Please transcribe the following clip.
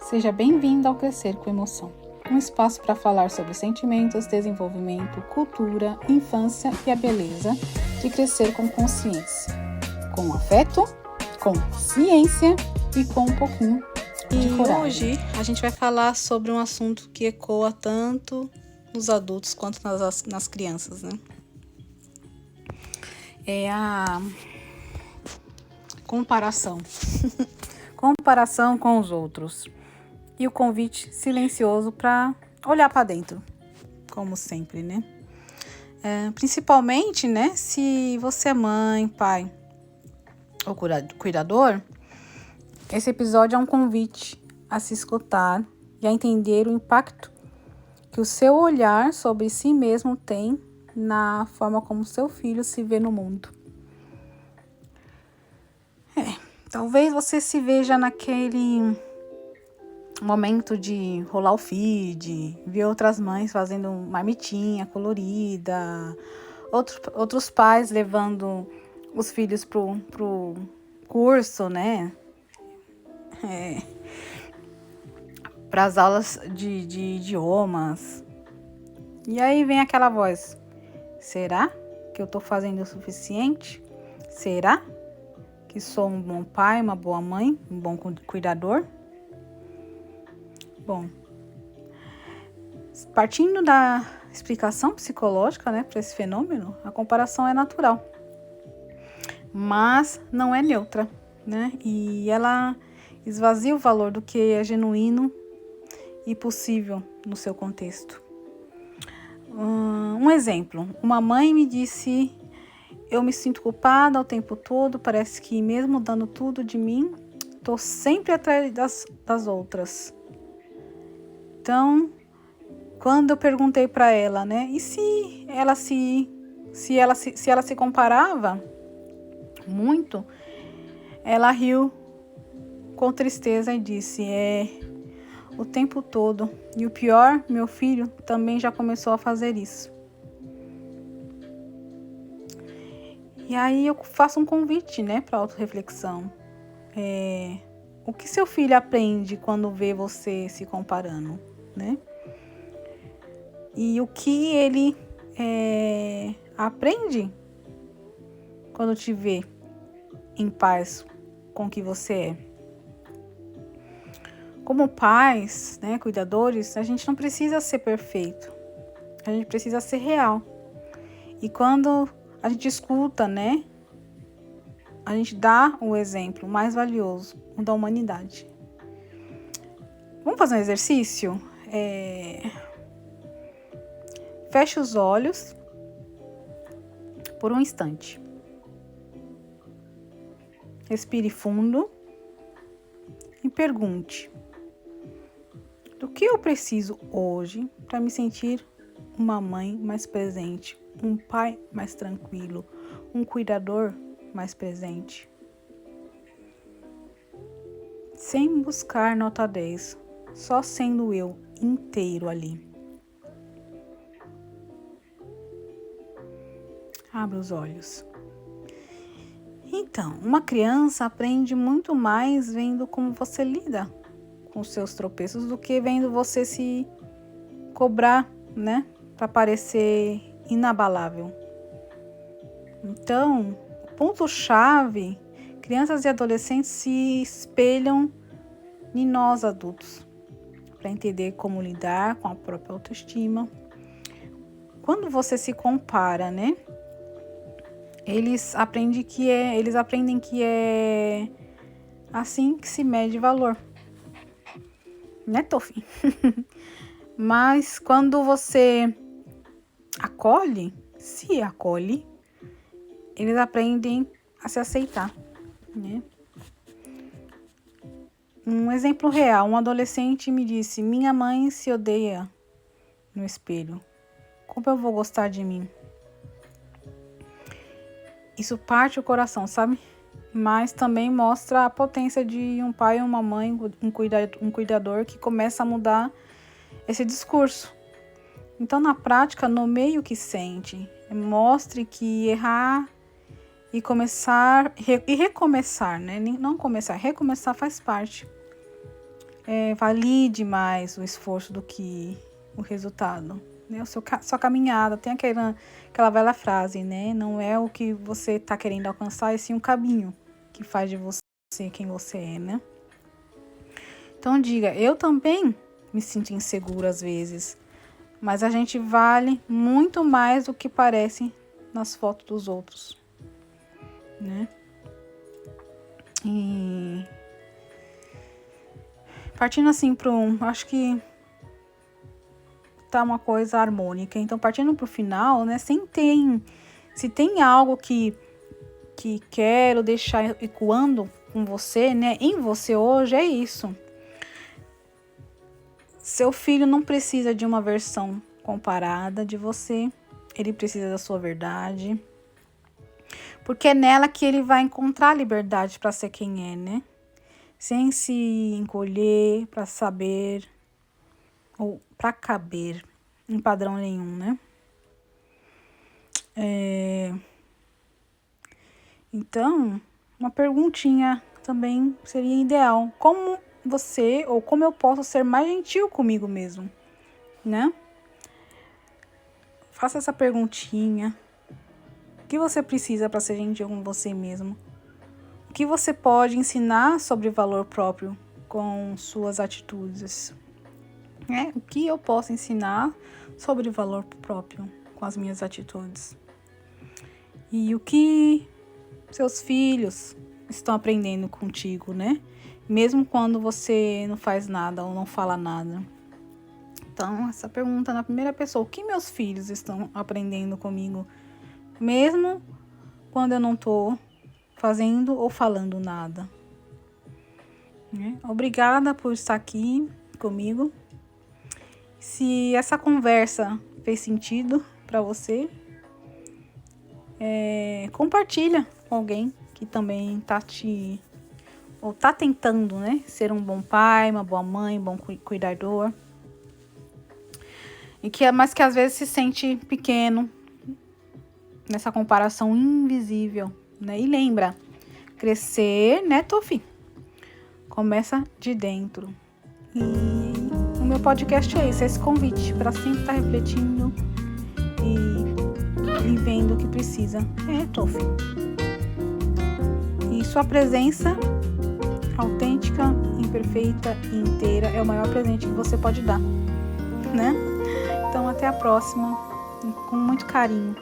Seja bem-vindo ao Crescer com Emoção, um espaço para falar sobre sentimentos, desenvolvimento, cultura, infância e a beleza de crescer com consciência, com afeto, com ciência e com um pouquinho de coragem. Hoje a gente vai falar sobre um assunto que ecoa tanto nos adultos quanto nas crianças, né? É a comparação. Comparação com os outros. E o convite silencioso para olhar para dentro, como sempre, né? Principalmente, né, se você é mãe, pai ou cuidador, esse episódio é um convite a se escutar e a entender o impacto que o seu olhar sobre si mesmo tem na forma como seu filho se vê no mundo. Talvez você se veja naquele momento de rolar o feed, ver outras mães fazendo marmitinha colorida, outros pais levando os filhos pro curso, né? Para as aulas de idiomas. E aí vem aquela voz: será que eu estou fazendo o suficiente? Será que sou um bom pai, uma boa mãe, um bom cuidador? Bom, partindo da explicação psicológica, né, para esse fenômeno, a comparação é natural, mas não é neutra, né? E ela esvazia o valor do que é genuíno e possível no seu contexto. Um exemplo, uma mãe me disse: eu me sinto culpada o tempo todo, parece que mesmo dando tudo de mim, estou sempre atrás das outras. Então, quando eu perguntei para ela, né, e se ela se comparava muito, ela riu com tristeza e disse: o tempo todo. E o pior, meu filho também já começou a fazer isso. E aí eu faço um convite, né, para autorreflexão. O que seu filho aprende quando vê você se comparando, né? E o que ele aprende quando te vê em paz com o que você é. Como pais, né, cuidadores, a gente não precisa ser perfeito. A gente precisa ser real. E quando a gente escuta, né, a gente dá o exemplo mais valioso, o da humanidade. Vamos fazer um exercício? Feche os olhos por um instante. Respire fundo e pergunte: do que eu preciso hoje para me sentir uma mãe mais presente, um pai mais tranquilo, um cuidador mais presente? Sem buscar nota 10, só sendo eu inteiro ali. Abra os olhos. Então, uma criança aprende muito mais vendo como você lida com os seus tropeços do que vendo você se cobrar, né, para parecer inabalável. Então, ponto-chave: crianças e adolescentes se espelham em nós adultos para entender como lidar com a própria autoestima. Quando você se compara, né, eles aprendem que é assim que se mede valor, né, Tofi? Mas quando você se acolhe, eles aprendem a se aceitar, né? Um exemplo real: um adolescente me disse: minha mãe se odeia no espelho, como eu vou gostar de mim? Isso parte o coração, sabe? Mas também mostra a potência de um pai, uma mãe, um cuidador que começa a mudar esse discurso. Então, na prática, nomeie o que sente. Mostre que errar e recomeçar, né? Não começar, recomeçar faz parte. valide mais o esforço do que o resultado, né? Sua caminhada, tem aquela velha frase, né? Não é o que você está querendo alcançar, e sim o caminho que faz de você quem você é, né? Então diga, eu também me sinto insegura às vezes, mas a gente vale muito mais do que parece nas fotos dos outros, né? E partindo assim acho que tá uma coisa harmônica. Então, partindo pro final, né? Se tem algo que quero deixar ecoando com você, né? Em você hoje, é isso. Seu filho não precisa de uma versão comparada de você. Ele precisa da sua verdade. Porque é nela que ele vai encontrar liberdade para ser quem é, né? Sem se encolher para saber ou para caber em padrão nenhum, né? Então, uma perguntinha também seria ideal. Como eu posso ser mais gentil comigo mesmo, né? Faça essa perguntinha. O que você precisa para ser gentil com você mesmo? O que você pode ensinar sobre valor próprio com suas atitudes? O que eu posso ensinar sobre valor próprio com as minhas atitudes? E o que seus filhos estão aprendendo contigo, né? Mesmo quando você não faz nada ou não fala nada. Então, essa pergunta na primeira pessoa: o que meus filhos estão aprendendo comigo? Mesmo quando eu não estou fazendo ou falando nada. Obrigada por estar aqui comigo. Se essa conversa fez sentido para você, compartilha com alguém que também tá tentando, né, ser um bom pai, uma boa mãe, um bom cuidador. Mas que às vezes se sente pequeno nessa comparação invisível, né? E lembra, crescer, né, Tofi? Começa de dentro. E o meu podcast é esse convite para sempre estar refletindo e vendo o que precisa. Tofi. E sua presença autêntica, imperfeita e inteira é o maior presente que você pode dar, né? Então, até a próxima, com muito carinho.